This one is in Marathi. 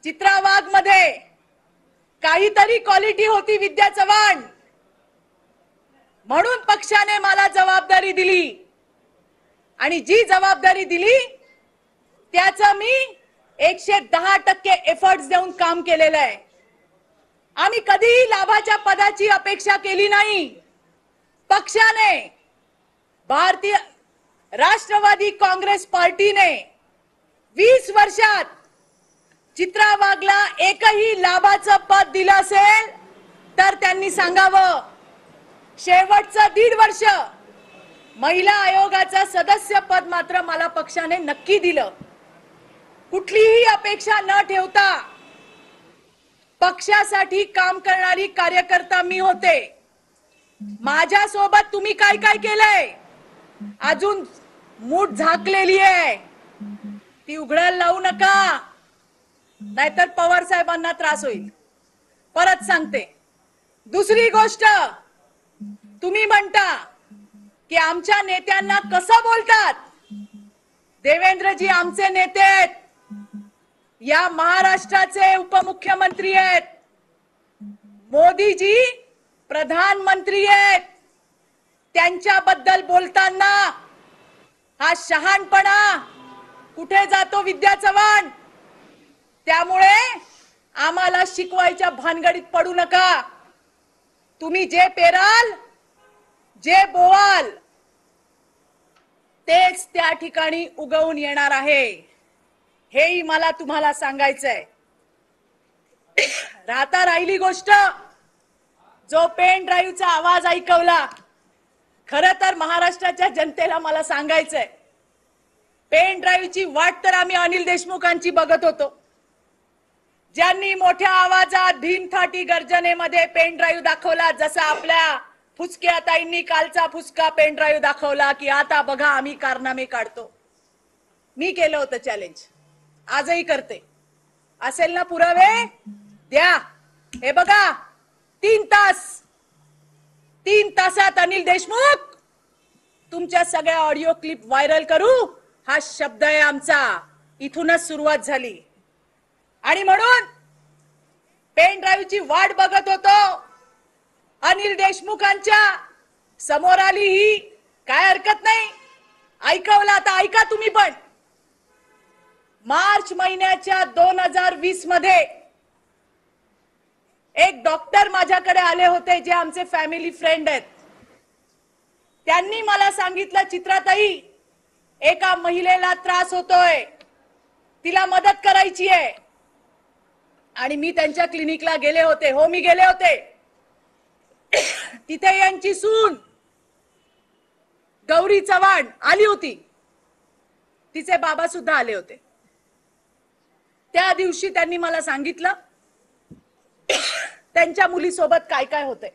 चित्रा वाघ मध्ये काहीतरी क्वालिटी होती विद्या चव्हाण, म्हणून पक्षाने मला जबाबदारी दिली आणि जी जबाबदारी दिली त्याचं मी 110% एफर्ट्स देऊन काम केलेलं आहे। आम्ही कधीही लाभाच्या पदाची अपेक्षा केली नाही। पक्षाने, भारतीय राष्ट्रवादी काँग्रेस पार्टीने 20 वर्षात चित्रा वाघला एकही लाभाचं पद दिलं असेल तर त्यांनी सांगावं। शेवटचं 1.5 वर्ष महिला आयोगाचं सदस्य पद मात्र मला पक्षाने नक्की दिलं। कुठलीही अपेक्षा न ठेवता पक्षासाठी काम करणारी कार्यकर्ता मी होते। माझ्या सोबत तुम्ही काय काय केलंय अजून मूठ झाकलेली आहे, ती उघडायला लावू नका, नाहीतर पवार साहेबांना त्रास होईल। परत सांगते। दुसरी गोष्ट, तुम्ही म्हणता की आमच्या नेत्यांना कसं बोलतात। देवेंद्रजी आमचे नेते आहेत, या महाराष्ट्राचे उपमुख्यमंत्री आहेत, मोदीजी प्रधानमंत्री आहेत। त्यांच्याबद्दल बोलताना हा शहाणपणा कुठे जातो विद्या चव्हाण? त्यामुळे आम्हाला शिकवायच्या भानगडीत पडू नका। तुम्ही जे पेराल, जे बोवाल तेच त्या ठिकाणी उगवून येणार आहे, हेही मला तुम्हाला सांगायचंय। राहिली गोष्ट, जो पेन ड्राईव्हचा आवाज ऐकवला, खरं तर महाराष्ट्राच्या जनतेला मला सांगायचंय, पेन ड्राईव्हची वाट तर आम्ही अनिल देशमुखांची बघत होतो, ज्यांनी मोठ्या आवाजात भीमथाटी गर्जनेमध्ये पेन ड्राईव्ह दाखवला। जसा आपल्या फुसक्या ताईंनी कालचा फुसका पेन ड्राईव्ह दाखवला की आता बघा आम्ही कारनामे काढतो। मी केलं होतं चॅलेंज, आजही करते। असेल ना पुरावे द्या। हे बघा 3 तासात अनिल देशमुख तुमच्या सगळ्या ऑडिओ क्लिप व्हायरल करू, हा शब्द आहे आमचा। इथूनच सुरुवात झाली आणि म्हणून पेन ड्राईव्हची वाट बघत होतो। अनिल देशमुखांच्या समोर आली ही काय हरकत नाही, ऐकवला तर ऐका तुम्ही पण। मार्च महिन्याच्या 2020 मध्ये एक डॉक्टर माझ्याकडे आले होते, जे आमचे फॅमिली फ्रेंड आहेत। त्यांनी मला सांगितलं, चित्राताई एका महिलेला त्रास होतोय, तिला मदत करायची आहे। आणि मी त्यांच्या क्लिनिकला गेले होते। हो, मी गेले होते। तिथे यांची सून गौरी चव्हाण आली होती, तिचे बाबा सुद्धा आले होते। त्या दिवशी त्यांनी मला सांगितलं त्यांच्या मुलीसोबत काय काय होते।